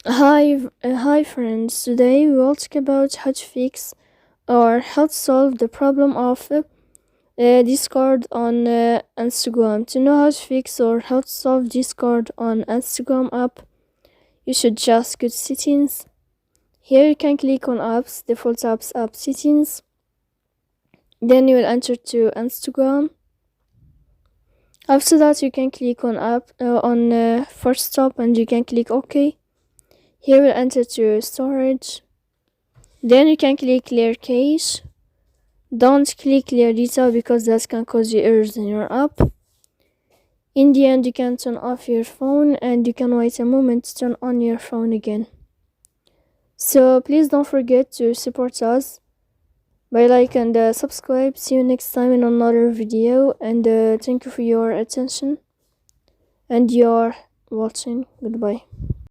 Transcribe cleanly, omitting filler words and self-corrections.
Hi friends. Today we will talk about how to fix or how to solve the problem of Discord on Instagram. To know how to fix or how to solve Discord on Instagram app, you should just go to settings. Here you can click on apps, default apps, app settings. Then you will enter to Instagram. After that, you can click on first stop and you can click OK. Here we'll enter to storage. Then you can click clear cache. Don't click clear data because that can cause you errors in your app. In the end, you can turn off your phone and you can wait a moment to turn on your phone again. So please don't forget to support us by like and subscribe. See you next time in another video, and thank you for your attention and your watching. Goodbye.